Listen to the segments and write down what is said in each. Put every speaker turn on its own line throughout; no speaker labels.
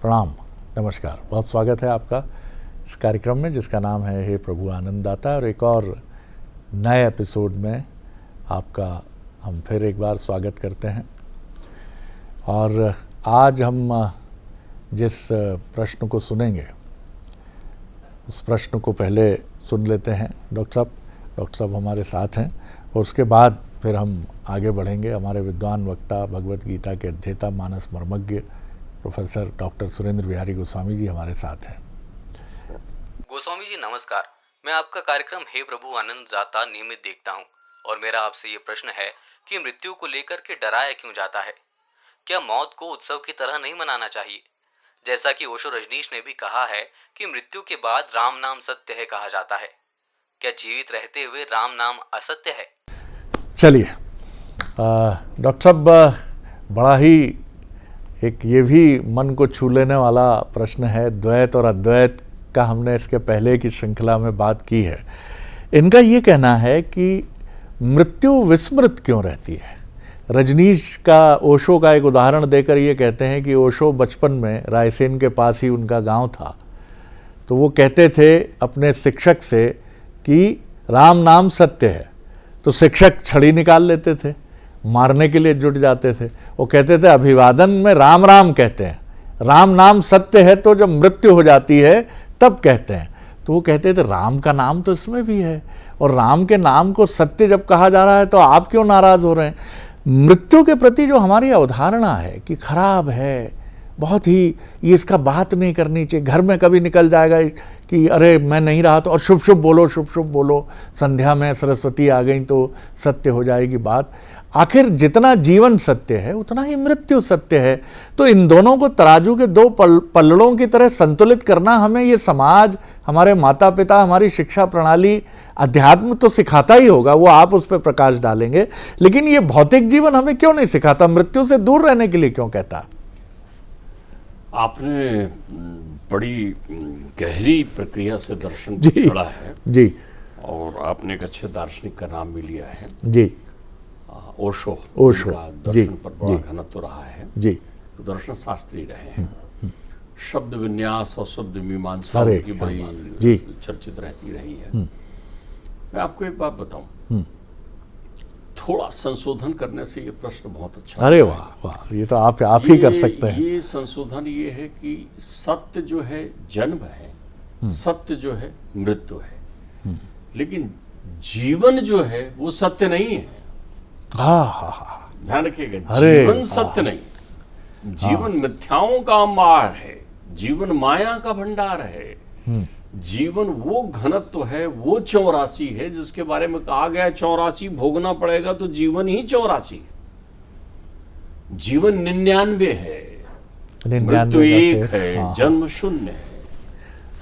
प्रणाम, नमस्कार। बहुत स्वागत है आपका इस कार्यक्रम में जिसका नाम है हे प्रभु आनंददाता। और एक और नए एपिसोड में आपका हम फिर एक बार स्वागत करते हैं। और आज हम जिस प्रश्न को सुनेंगे उस प्रश्न को पहले सुन लेते हैं। डॉक्टर साहब हमारे साथ हैं और उसके बाद फिर हम आगे बढ़ेंगे। हमारे विद्वान वक्ता, भगवत गीता के अध्येता, मानस मर्मज्ञ प्रोफेसर डॉक्टर सुरेंद्र बिहारी गोस्वामी जी हमारे साथ हैं।
गोस्वामी जी नमस्कार। मैं आपका कार्यक्रम हे प्रभु आनंददाता नियमित देखता हूँ और मेरा आपसे ये प्रश्न है कि मृत्यु को लेकर के डराया क्यों जाता है? क्या मौत को उत्सव की तरह नहीं मनाना चाहिए? जैसा कि ओशो रजनीश ने भी कहा है कि मृत्यु के बाद राम नाम सत्य है कहा जाता है। क्या जीवित रहते हुए राम नाम असत्य है?
चलिए डॉक्टर साहब, बड़ा ही एक ये भी मन को छू लेने वाला प्रश्न है। द्वैत और अद्वैत का हमने इसके पहले की श्रृंखला में बात की है। इनका ये कहना है कि मृत्यु विस्मृत क्यों रहती है। रजनीश का ओशो का एक उदाहरण देकर ये कहते हैं कि ओशो बचपन में रायसेन के पास ही उनका गांव था, तो वो कहते थे अपने शिक्षक से कि राम नाम सत्य है, तो शिक्षक छड़ी निकाल लेते थे, मारने के लिए जुट जाते थे। वो कहते थे अभिवादन में राम राम कहते हैं, राम नाम सत्य है, तो जब मृत्यु हो जाती है तब कहते हैं। तो वो कहते थे राम का नाम तो इसमें भी है, और राम के नाम को सत्य जब कहा जा रहा है तो आप क्यों नाराज हो रहे हैं? मृत्यु के प्रति जो हमारी अवधारणा है कि खराब है, बहुत ही ये इसका बात नहीं करनी चाहिए, घर में कभी निकल जाएगा कि अरे मैं नहीं रहा तो, और शुभ शुभ बोलो, शुभ शुभ बोलो, संध्या में सरस्वती आ गई तो सत्य हो जाएगी बात। आखिर जितना जीवन सत्य है उतना ही मृत्यु सत्य है। तो इन दोनों को तराजू के दो पल्लड़ों की तरह संतुलित करना हमें ये समाज, हमारे माता पिता, हमारी शिक्षा प्रणाली, अध्यात्म तो सिखाता ही होगा, वो आप उस पर प्रकाश डालेंगे, लेकिन ये भौतिक जीवन हमें क्यों नहीं सिखाता? मृत्यु से दूर रहने के लिए क्यों कहता?
आपने बड़ी गहरी प्रक्रिया से दर्शन छोड़ा है
जी,
और आपने एक अच्छे दार्शनिक का नाम भी लिया है
जी,
ओशो
का
दर्शन पर बड़ा घनत्व रहा है
जी।
तो दर्शन शास्त्री रहे हैं। शब्द विन्यास और शब्द मीमांसा की बड़ी चर्चित रहती रही है। मैं आपको एक बात बताऊं, थोड़ा संशोधन करने से ये प्रश्न बहुत अच्छा।
अरे वाह वाह, ये तो आप ही कर सकते हैं।
ये संशोधन ये है कि सत्य जो है जन्म है, सत्य जो है मृत्यु है, लेकिन जीवन जो है वो सत्य नहीं है। ध्यान रखिएगा, जीवन सत्य नहीं, जीवन मिथ्याओं का अंबार है, जीवन माया का भंडार है। जीवन वो घनत्व है, वो 84 है जिसके बारे में कहा गया है 84 भोगना पड़ेगा, तो जीवन ही 84 है। जीवन 99 है, मृत्यु 1 है, जन्म 0 है।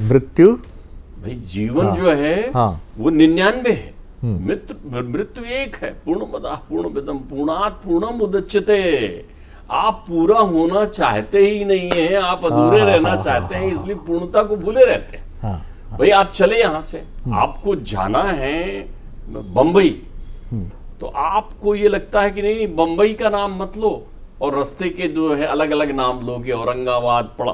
मृत्यु
भाई जीवन जो है वो 99 है, मृत्यु 1 है। पूर्णमदः पूर्णमिदं पूर्णात् पूर्णम् उदच्यते। आप पूरा होना चाहते ही नहीं है, आप अधूरे रहना चाहते हैं, इसलिए पूर्णता को भूले रहते हैं। भाई आप चले यहां से, आपको जाना है बंबई, तो आपको ये लगता है कि नहीं बंबई का नाम मत लो, और रास्ते के जो है अलग अलग नाम लोगे। औरंगाबाद पड़ा,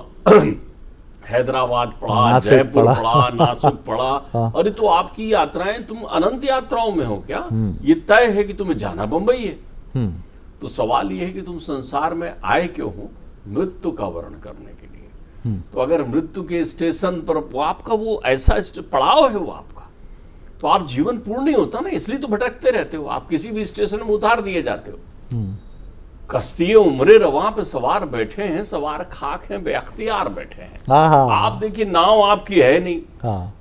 हैदराबाद पड़ा, जयपुर पड़ा, नासिक पड़ा। अरे तो आपकी यात्राएं, तुम अनंत यात्राओं में हो क्या? ये तय है कि तुम्हें जाना बंबई है। तो सवाल ये है कि तुम संसार में आए क्यों हो? मृत्यु का वर्ण करने के लिए। तो अगर मृत्यु के स्टेशन पर आपका वो ऐसा पड़ाव है वो आपका, तो आप जीवन पूर्ण नहीं होता ना, इसलिए तो भटकते रहते हो। आप किसी भी स्टेशन में उतार दिए जाते हो। कश्ती उमरे रवां पे सवार बैठे हैं, सवार खाक हैं, बेअख्तियार बैठे हैं। आप देखिए नाव आपकी है नहीं,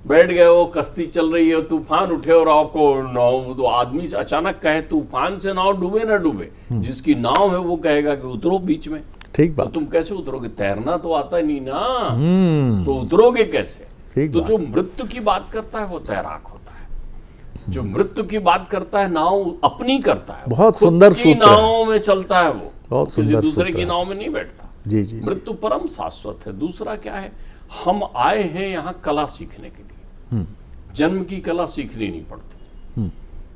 बैठ गए हो, कश्ती चल रही है, तूफान उठे और आपको नाव, तो आदमी अचानक कहे तूफान से नाव डूबे ना डूबे, जिसकी नाव है वो कहेगा कि उतरो बीच में।
ठीक बात।
तो तुम कैसे उतरोगे? तैरना तो आता नहीं ना, तो उतरोगे कैसे? तो जो मृत्यु की बात करता है वो तैराक होता है। जो मृत्यु की बात करता है नाव अपनी करता है,
बहुत सुंदर सूत्र है।
नाव में चलता है वो, किसी दूसरे की नाव में नहीं बैठता।
जी जी।
मृत्यु परम शाश्वत है। दूसरा क्या है, हम आए हैं यहाँ कला सीखने के लिए। जन्म की कला सीखनी नहीं पड़ती,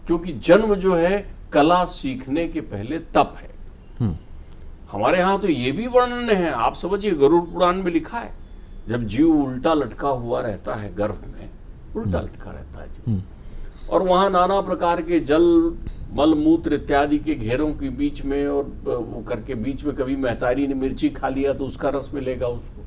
क्योंकि जन्म जो है कला सीखने के पहले तप है। हमारे यहाँ तो ये भी वर्णन है, आप समझिए गरुड़ पुराण में लिखा है, जब जीव उल्टा लटका हुआ रहता है गर्भ में, उल्टा लटका रहता है जीव, और वहां नाना प्रकार के जल मल मूत्र इत्यादि के घेरों के बीच में, और वो करके बीच में कभी महतारी ने मिर्ची खा लिया तो उसका रस मिलेगा उसको,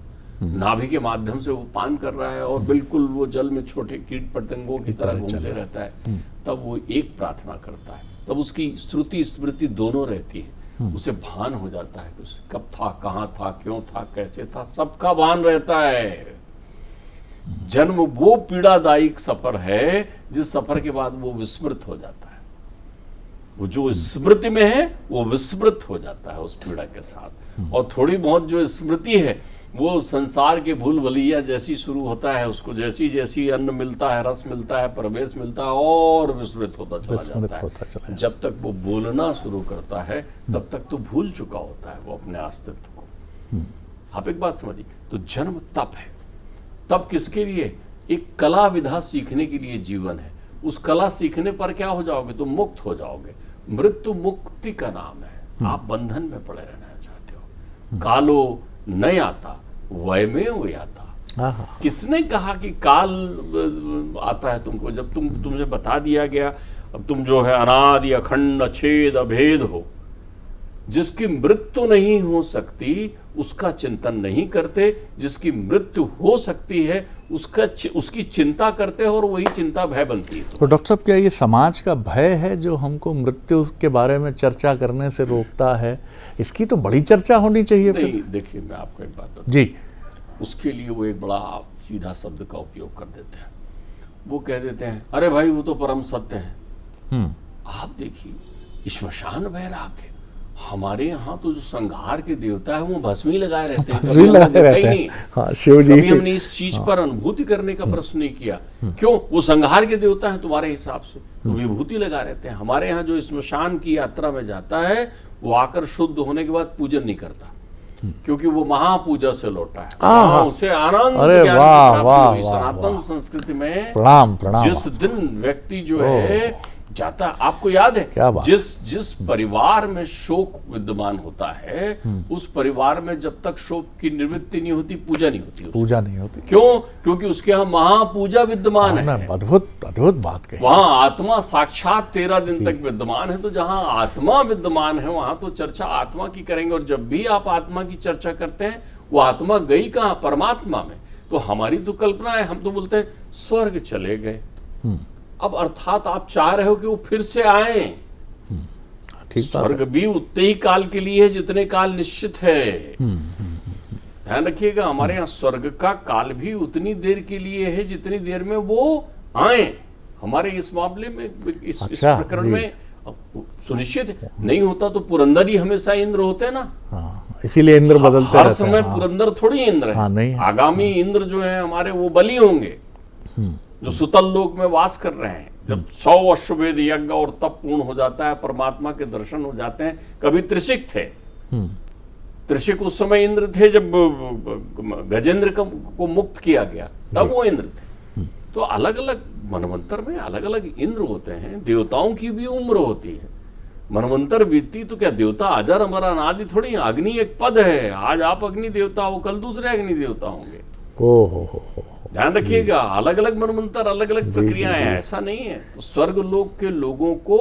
नाभि के माध्यम से वो पान कर रहा है, और बिल्कुल वो जल में छोटे कीट पतंगों की तरह घूमते रहता है। तब वो एक प्रार्थना करता है, तब उसकी श्रुति स्मृति दोनों रहती है, उसे भान हो जाता है कि उसे कब था, कहाँ था, क्यों था, कैसे था, सबका भान रहता है। जन्म वो पीड़ादायक सफर है जिस सफर के बाद वो विस्मृत हो जाता है, वो जो स्मृति में है वो विस्मृत हो जाता है उस पीड़ा के साथ, और थोड़ी बहुत जो स्मृति है वो संसार के भूल भुलैया जैसी शुरू होता है, उसको जैसी जैसी अन्न मिलता है, रस मिलता है, प्रवेश मिलता है, और विस्मृत होता चला जाता है। जब तक वो बोलना शुरू करता है तब तक तो भूल चुका होता है वो अपने अस्तित्व को। आप एक बात समझिए, तो जन्म तप है। तब किसके लिए? एक कला विधा सीखने के लिए जीवन है। उस कला सीखने पर क्या हो जाओगे? तो मुक्त हो जाओगे। मृत्यु मुक्ति का नाम है। आप बंधन में पड़े रहना चाहते हो। कालो न आता वयमेव याता। किसने कहा कि काल आता है तुमको? जब तुमसे बता दिया गया अब तुम जो है अनादि अखंड अछेद अभेद हो, जिसकी मृत्यु नहीं हो सकती उसका चिंतन नहीं करते, जिसकी मृत्यु हो सकती है उसकी चिंता करते हो, और वही चिंता भय बनती है।
तो डॉक्टर साहब, क्या ये समाज का भय है जो हमको मृत्यु के बारे में चर्चा करने से रोकता है? इसकी तो बड़ी चर्चा होनी चाहिए।
नहीं, देखिए मैं आपको एक बात बताऊं
जी,
उसके लिए वो एक बड़ा सीधा शब्द का उपयोग कर देते हैं। वो कह देते हैं अरे भाई वो तो परम सत्य है। आप देखिए श्मशान वैराग्य, हमारे यहाँ तो जो संघार के देवता है वो भस्मी लगाए रहते हैं,
शिव जी।
कभी हमने इस चीज पर अनुभूति करने का प्रश्न नहीं किया। क्यों? वो संघार के देवता है तुम्हारे हिसाब से, तो विभूति लगा रहते हैं। हमारे यहाँ जो स्मशान की यात्रा में जाता है वो आकर शुद्ध होने के बाद पूजन नहीं करता, क्योंकि वो महापूजा से लौटा है, उसे आनंद सनातन संस्कृति में
प्रणाम प्रणाम।
जिस दिन व्यक्ति जो है जाता, आपको याद है जिस परिवार में शोक विद्यमान होता है उस परिवार में जब तक शोक की निवृत्ति नहीं होती पूजा नहीं होती।
पूजा नहीं होती।
क्यों? क्योंकि उसके यहाँ महापूजा विद्यमान है।
अद्भुत अद्भुत बात कही।
वहां आत्मा साक्षात 13 दिन तक विद्यमान है। तो जहां आत्मा विद्यमान है वहां तो चर्चा आत्मा की करेंगे, और जब भी आप आत्मा की चर्चा करते हैं वो आत्मा गई कहाँ? परमात्मा में। तो हमारी तो कल्पना है, हम तो बोलते हैं स्वर्ग चले गए। अब अर्थात आप चाह रहे हो कि वो फिर से आए। स्वर्ग भी उतने ही काल के लिए है जितने काल निश्चित है। ध्यान रखिएगा, हमारे यहाँ स्वर्ग का काल भी उतनी देर के लिए है जितनी देर में वो आए। हमारे इस मामले में इस प्रकरण में सुनिश्चित नहीं होता तो पुरंदर ही हमेशा इंद्र होते हैं ना।
इसीलिए इंद्र बदलते
हर समय पुरंदर थोड़ी इंद्र है। आगामी इंद्र जो है हमारे वो बलि होंगे जो सुतल लोक में वास कर रहे हैं। जब 100 अश्वमेध यज्ञ और तप पूर्ण हो जाता है, परमात्मा के दर्शन हो जाते हैं। कभी त्रिशिक थे, त्रिशिक उस समय इंद्र थे जब गजेंद्र को मुक्त किया गया, तब वो इंद्र थे। तो अलग अलग मनवंतर में अलग अलग इंद्र होते हैं। देवताओं की भी उम्र होती है। मनवंतर बीतती तो क्या देवता अजर अमर अनादि थोड़ी। अग्नि एक पद है, आज आप अग्नि देवता हो, कल दूसरे अग्नि देवता होंगे। ध्यान रखिएगा, अलग अलग मनवंतर, अलग अलग प्रक्रियाएं हैं, ऐसा नहीं है। तो स्वर्ग लोक के लोगों को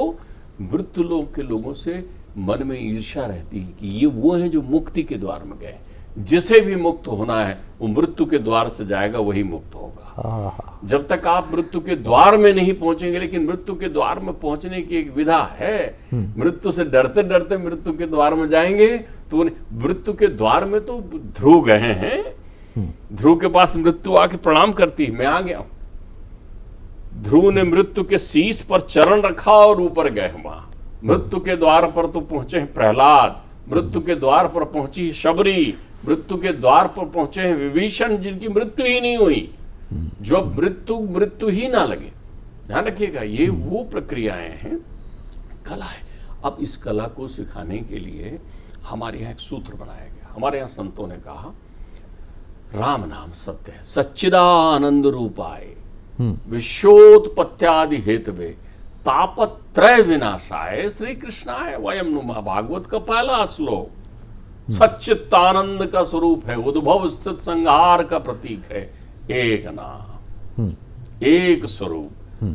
मृत्यु लोक के लोगों से मन में ईर्ष्या रहती है कि ये वो है जो मुक्ति के द्वार में गए। जिसे भी मुक्त होना है वो मृत्यु के द्वार से जाएगा, वही मुक्त होगा। जब तक आप मृत्यु के द्वार में नहीं पहुंचेंगे, लेकिन मृत्यु के द्वार में पहुंचने की एक विधा है। मृत्यु से डरते डरते मृत्यु के द्वार में जाएंगे तो मृत्यु के द्वार में तो ध्रुव गए हैं। ध्रुव के पास मृत्यु आके प्रणाम करती है, मैं आ गया हूं। ध्रुव ने मृत्यु के शीश पर चरण रखा और ऊपर गए। वहां मृत्यु के द्वार पर तो पहुंचे हैं प्रहलाद, मृत्यु के द्वार पर पहुंची शबरी, मृत्यु के द्वार पर पहुंचे हैं विभीषण, जिनकी मृत्यु ही नहीं हुई। जो मृत्यु ही ना लगे। ध्यान रखिएगा, ये वो प्रक्रियाएं हैं, कला है। अब इस कला को सिखाने के लिए हमारे यहाँ एक सूत्र बनाया गया। हमारे यहाँ संतों ने कहा राम नाम सत्य है, सच्चिदानंद रूपाय, विश्वोत्पत्त्यादि हेतवे, तापत्रय विनाशाय, श्री कृष्णाय वयम नुमा। भागवत का पहला श्लोक। सच्चित्तानंद का स्वरूप है, उद्भव स्थित संहार का प्रतीक है, एक नाम, एक स्वरूप,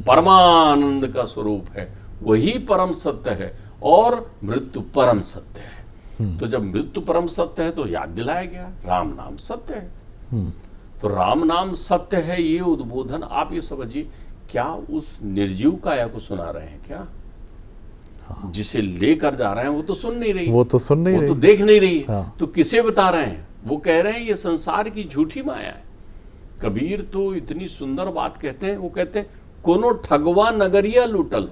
परमानंद का स्वरूप है, वही परम सत्य है। और मृत्यु परम सत्य है। तो जब मृत्यु परम सत्य है तो याद दिलाया गया राम नाम सत्य है। तो राम नाम सत्य है, ये उद्बोधन आप ये समझिए, क्या उस निर्जीव काया को सुना रहे हैं क्या? जिसे लेकर जा रहे हैं वो तो सुन नहीं रही,
वो तो
देख नहीं रही।
हाँ।
तो किसे बता रहे हैं? वो कह रहे हैं ये संसार की झूठी माया है। कबीर तो इतनी सुंदर बात कहते हैं, वो कहते हैं कोनो ठगवा नगरिया लूटल,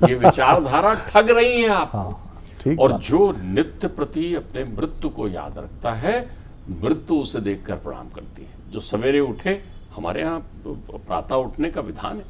ये विचारधारा ठग रही है आप।
हाँ,
और जो नित्य प्रति अपने मृत्यु को याद रखता है, मृत्यु उसे देखकर प्रणाम करती है। जो सवेरे उठे, हमारे यहाँ प्रातः उठने का विधान है,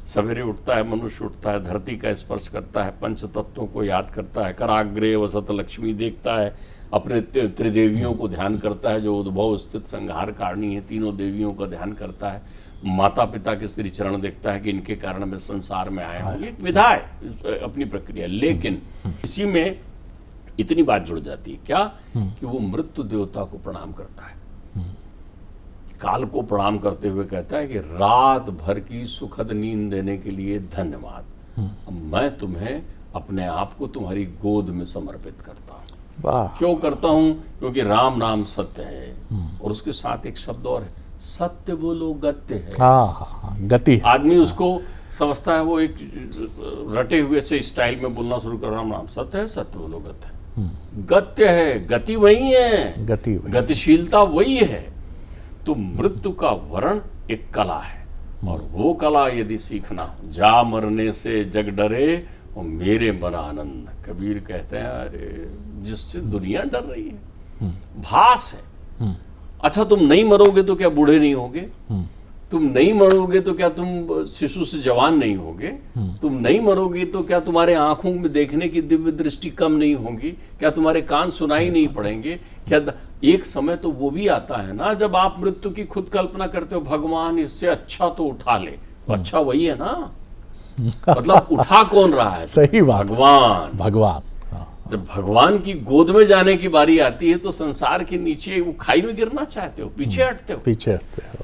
सवेरे उठता है, मनुष्य उठता है, धरती का स्पर्श करता है, पंच तत्वों को याद करता है, कराग्रे वसत लक्ष्मी देखता है, अपने त्रिदेवियों को ध्यान करता है, जो उद्भव स्थित संहार कारिणी है, तीनों देवियों का ध्यान करता है, माता पिता के श्री चरण देखता है कि इनके कारण मैं संसार में आया हूँ। ये विधा है, अपनी प्रक्रिया। लेकिन इसी में इतनी बात जुड़ जाती है क्या, कि वो मृत्यु देवता को प्रणाम करता है, काल को प्रणाम करते हुए कहता है कि रात भर की सुखद नींद देने के लिए धन्यवाद। मैं तुम्हें अपने आप को तुम्हारी गोद में समर्पित करता हूँ। क्यों करता हूं? क्योंकि राम नाम सत्य है। और उसके साथ एक शब्द और है, सत्य बोलो गत्य है।
हाँ, गति।
आदमी उसको समझता है, वो एक रटे हुए से स्टाइल में बोलना शुरू कर, राम नाम सत्य है, सत्य बोलो गत्य है। गत्य है, गति वही है, गतिशीलता वही है। तो मृत्यु का वर्ण एक कला है, और वो कला यदि सीखना, जा मरने से जग डरे और मेरे मन आनंद। कबीर कहते हैं, अरे जिससे दुनिया डर रही है, भास है। अच्छा, तुम नहीं मरोगे तो क्या बूढ़े नहीं होगे? तुम नहीं मरोगे तो क्या तुम शिशु से जवान नहीं होगे? तुम नहीं मरोगे तो क्या तुम्हारे आंखों में देखने की दिव्य दृष्टि कम नहीं होगी? क्या तुम्हारे कान सुनाई नहीं पड़ेंगे? क्या एक समय तो वो भी आता है ना, जब आप मृत्यु की खुद कल्पना करते हो, भगवान इससे अच्छा तो उठा ले। तो अच्छा वही है ना, मतलब उठा कौन रहा है?
सही बात, भगवान।
जब भगवान की गोद में जाने की बारी आती है तो संसार के नीचे वो खाई में गिरना चाहते हो, पीछे हटते हो,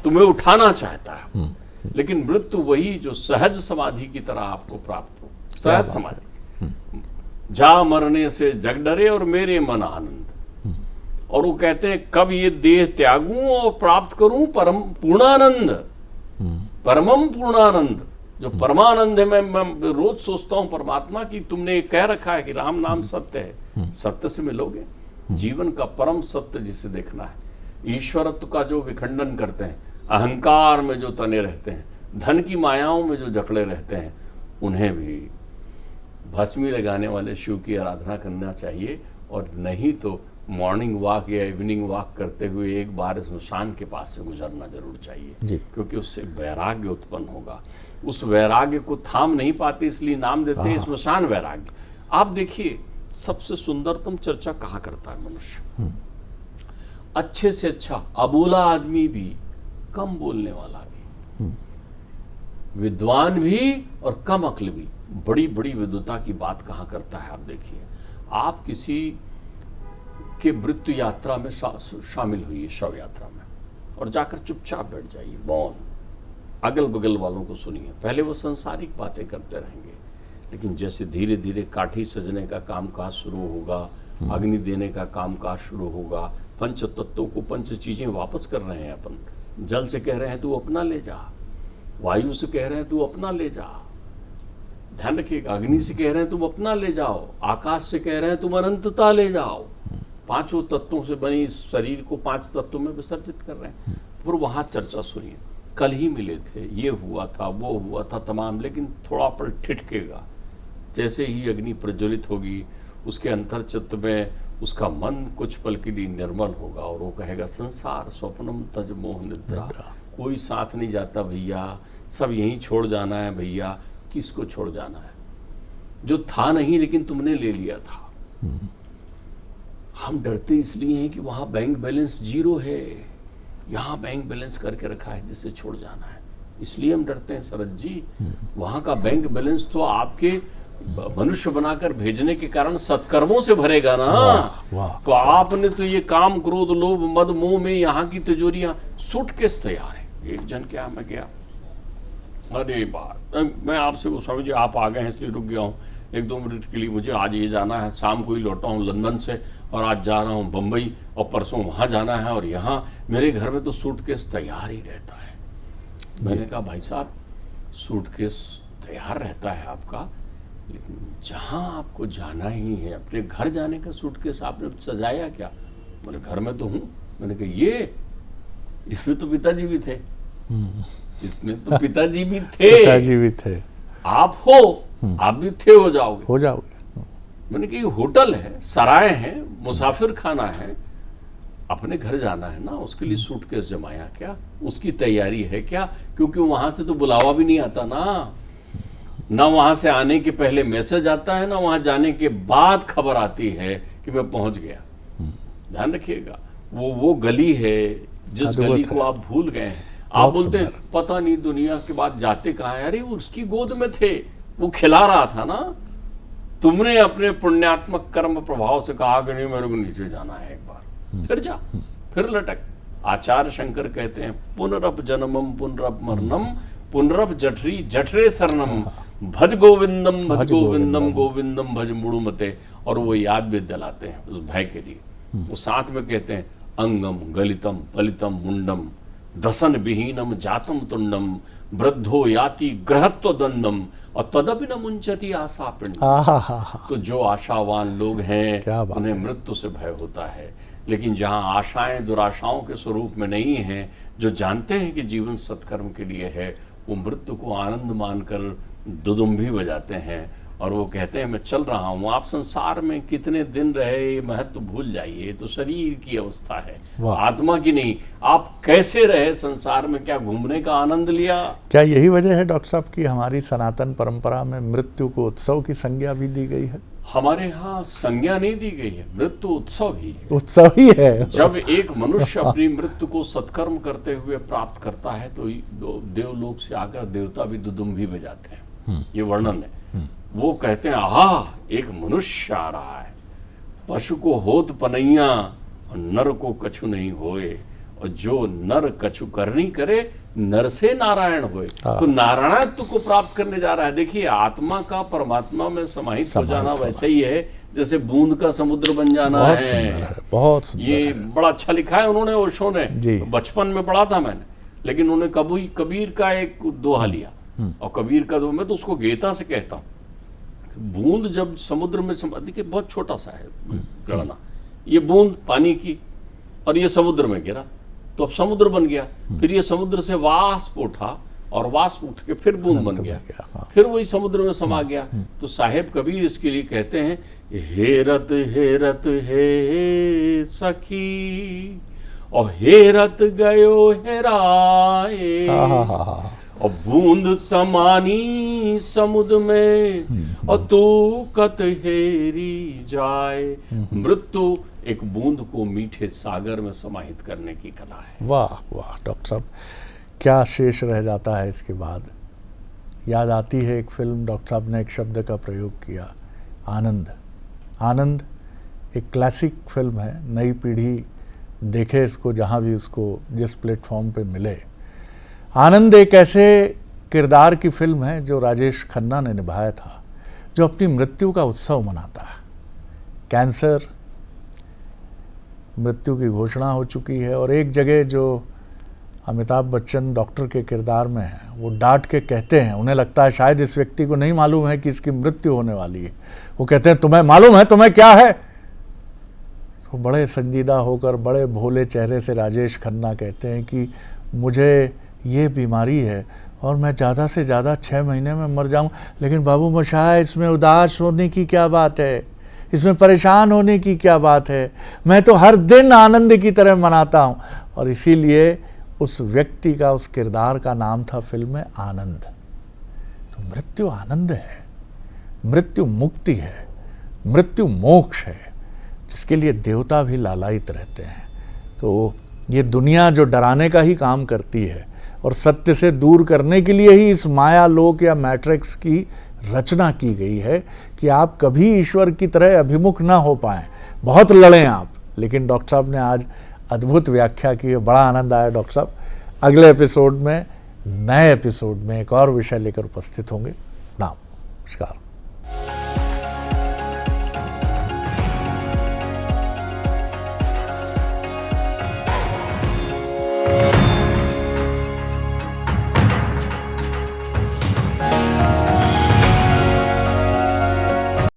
तुम्हें उठाना चाहता है। लेकिन मृत्यु वही जो सहज समाधि की तरह आपको प्राप्त हो, सहज समाधि। जा मरने से जग डरे और मेरे मन आनंद। और वो कहते हैं, कब ये देह त्यागूं और प्राप्त करूं परम पूर्णानंद, परमम पूर्णानंद। जो परमानंद है, मैं रोज सोचता हूं परमात्मा की, तुमने कह रखा है कि राम नाम सत्य है, सत्य से मिलोगे। जीवन का परम सत्य जिसे देखना है, ईश्वरत्व का जो विखंडन करते हैं, अहंकार में जो तने रहते हैं, धन की मायाओं में जो जकड़े रहते हैं, उन्हें भी भस्मी लगाने वाले शिव की आराधना करना चाहिए। और नहीं तो मॉर्निंग वॉक या इवनिंग वॉक करते हुए एक बार स्मशान के पास से गुजरना जरूर चाहिए, क्योंकि उससे वैराग्य उत्पन्न होगा। उस वैराग्य को थाम नहीं पाते, इसलिए नाम देते हैं स्मशान वैराग्य। आप देखिए, सबसे सुंदरतम चर्चा कहाँ करता है मनुष्य? अच्छे से अच्छा अबोला आदमी भी, कम बोलने वाला भी, विद्वान भी और कम अक्ल भी, बड़ी बड़ी विद्वता की बात कहाँ करता है? आप देखिए, आप किसी के मृत्यु यात्रा में शामिल हुई, शव यात्रा में, और जाकर चुपचाप बैठ जाइए, मौन, अगल बगल वालों को सुनिए। पहले वो संसारिक बातें करते रहेंगे, लेकिन जैसे धीरे धीरे काठी सजने का कामकाज शुरू होगा, अग्नि देने का कामकाज शुरू होगा, पंच तत्वों को, पंच चीजें वापस कर रहे हैं अपन। जल से कह रहे हैं तू अपना ले जा, वायु से कह रहे हैं तू अपना ले जा, ध्यान रखिएगा, अग्नि से कह रहे हैं तुम अपना ले जाओ, आकाश से कह रहे हैं तुम अनंतता ले जाओ। पांचों तत्वों से बनी इस शरीर को 5 तत्वों में विसर्जित कर रहे हैं। पर वहां चर्चा सुनिए, कल ही मिले थे, ये हुआ था, वो हुआ था तमाम, लेकिन थोड़ा पल ठिठकेगा। जैसे ही अग्नि प्रज्वलित होगी, उसके अंतर चित्त में उसका मन कुछ पल के लिए निर्मल होगा, और वो कहेगा, संसार स्वप्नम तज मोह निद्रा, कोई साथ नहीं जाता भैया, सब यहीं छोड़ जाना है भैया। किसको छोड़ जाना है? जो था नहीं लेकिन तुमने ले लिया था। हम डरते इसलिए हैं कि वहां बैंक बैलेंस 0 है, यहाँ बैंक बैलेंस करके रखा है जिससे छोड़ जाना है, इसलिए हम डरते हैं। शरद जी, वहां का बैंक बैलेंस तो आपके मनुष्य बनाकर भेजने के कारण सत्कर्मों से भरेगा ना। तो आपने तो ये काम क्रोध लोभ मद मोह में यहाँ की तिजोरियां सूटकेस तैयार है। एक जन क्या मैं गया, अरे बात मैं आपसे गोस्वामी जी आप आ गए हैं इसलिए रुक गया हूँ 1-2 मिनट के लिए, मुझे आज ये जाना है, शाम को ही लौटा हूँ लंदन से और आज जा रहा हूँ बम्बई और परसों वहाँ जाना है और यहाँ मेरे घर में तो सूटकेस तैयार ही रहता है। मैंने कहा भाई साहब सूटकेस तैयार रहता है आपका, लेकिन जहाँ आपको जाना ही है अपने घर जाने का सूटकेस आपने सजाया क्या? बोले घर में तो हूँ। मैंने कहा ये इसमें तो पिताजी भी थे, इसमें तो पिताजी भी थे,
पिताजी भी थे,
आप हो, आप भी थे, हो जाओगे। मैंने कहा ये होटल है, सराय है, मुसाफिर खाना है, अपने घर जाना है ना, उसके लिए सूटकेस जमाया क्या? उसकी तैयारी है क्या? क्योंकि वहां से तो बुलावा भी नहीं आता ना वहां से आने के पहले मैसेज आता है, ना वहां जाने के बाद खबर आती है कि मैं पहुंच गया। ध्यान रखिएगा, वो गली है जिस गली को आप भूल गए हैं। आप बोलते हैं पता नहीं दुनिया के बाद जाते कहाँ है, अरे उसकी गोद में थे, वो खिला रहा था ना। तुमने अपने पुण्यात्मक कर्म प्रभाव से कहा कि नहीं मेरे को नीचे जाना है, एक बार फिर जा, फिर लटक। आचार्य शंकर कहते हैं पुनरप जन्मम पुनरप मरणम पुनरप जठरी जठरे शरणम भज गोविंदम गोविंदम भज मुड़ुमते। और वो याद भी दिलाते हैं उस भय के लिए। वो साथ में कहते हैं अंगम गलितम पलितम मुंडम दसन विहीनम जातम तुंडम वृद्धो याति ग्रहत्व दंडम और तदपि न मुंचती आशा पिंड। तो जो आशावान लोग हैं उन्हें मृत्यु से भय होता है, लेकिन जहां आशाएं दुराशाओं के स्वरूप में नहीं हैं, जो जानते हैं कि जीवन सत्कर्म के लिए है, वो मृत्यु को आनंद मानकर दुदुम्भी बजाते हैं और वो कहते हैं मैं चल रहा हूँ। आप संसार में कितने दिन रहे महत्व भूल जाइए, तो शरीर की अवस्था है, आत्मा की नहीं। आप कैसे रहे संसार में, क्या घूमने का आनंद लिया?
क्या यही वजह है डॉक्टर साहब कि हमारी सनातन परंपरा में मृत्यु को उत्सव की संज्ञा भी दी गई है?
हमारे यहाँ संज्ञा नहीं दी गई है, मृत्यु उत्सव ही है।
उत्सव ही है।
जब एक मनुष्य अपनी मृत्यु को सत्कर्म करते हुए प्राप्त करता है तो देवलोक से आकर देवता भी दुदुम्भी बजाते हैं। ये वर्णन है। वो कहते हैं आहा एक मनुष्य आ रहा है, पशु को होत पनैया और नर को कछु नहीं होए, और जो नर कछु करनी करे नर से नारायण होए। तो नारायणत्व को प्राप्त करने जा रहा है। देखिए आत्मा का परमात्मा में समाहित हो जाना वैसे ही है जैसे बूंद का समुद्र बन जाना है।
बहुत सुंदर
ये
है।
बड़ा अच्छा लिखा है उन्होंने, ओशो ने। तो बचपन में पढ़ा था मैंने, लेकिन उन्होंने कबीर का एक दोहा लिया, और कबीर का दोहा मैं तो उसको गीता से कहता हूँ। बूंद जब समुद्र में देखिए बहुत छोटा सा है गणना, ये बूंद पानी की और ये समुद्र में गिरा तो अब समुद्र बन गया। फिर ये समुद्र से वाष्प उठा और वाष्प उठ के फिर बूंद बन गया, फिर वही समुद्र में समा गया। तो साहेब कबीर इसके लिए कहते हैं हेरत हेरत हे सखी और हेरत गयो हेराए, और बूंद समानी समुद्र में और तू कत हेरी जाए। मृत्यु एक बूंद को मीठे सागर में समाहित करने की कला है।
वाह वाह डॉक्टर साहब, क्या शेष रह जाता है इसके बाद। याद आती है एक फिल्म, डॉक्टर साहब ने एक शब्द का प्रयोग किया, आनंद। आनंद एक क्लासिक फिल्म है, नई पीढ़ी देखे इसको जहाँ भी उसको जिस प्लेटफॉर्म पे मिले। आनंद एक ऐसे किरदार की फिल्म है जो राजेश खन्ना ने निभाया था, जो अपनी मृत्यु का उत्सव मनाता है। कैंसर, मृत्यु की घोषणा हो चुकी है, और एक जगह जो अमिताभ बच्चन डॉक्टर के किरदार में हैं, वो डांट के कहते हैं, उन्हें लगता है शायद इस व्यक्ति को नहीं मालूम है कि इसकी मृत्यु होने वाली है। वो कहते हैं तुम्हें मालूम है तुम्हें क्या है? तो बड़े संजीदा होकर बड़े भोले चेहरे से राजेश खन्ना कहते हैं कि मुझे ये बीमारी है और मैं ज़्यादा से ज़्यादा 6 महीने में मर जाऊं, लेकिन बाबू मोशाय इसमें उदास होने की क्या बात है, इसमें परेशान होने की क्या बात है, मैं तो हर दिन आनंद की तरह मनाता हूं। और इसीलिए उस व्यक्ति का, उस किरदार का नाम था फिल्म में आनंद। तो मृत्यु आनंद है, मृत्यु मुक्ति है, मृत्यु मोक्ष है, जिसके लिए देवता भी लालायित रहते हैं। तो ये दुनिया जो डराने का ही काम करती है और सत्य से दूर करने के लिए ही इस माया लोक या मैट्रिक्स की रचना की गई है कि आप कभी ईश्वर की तरह अभिमुख ना हो पाएं। बहुत लड़ें आप, लेकिन डॉक्टर साहब ने आज अद्भुत व्याख्या की है, बड़ा आनंद आया डॉक्टर साहब। अगले एपिसोड में, नए एपिसोड में एक और विषय लेकर उपस्थित होंगे। नमस्कार।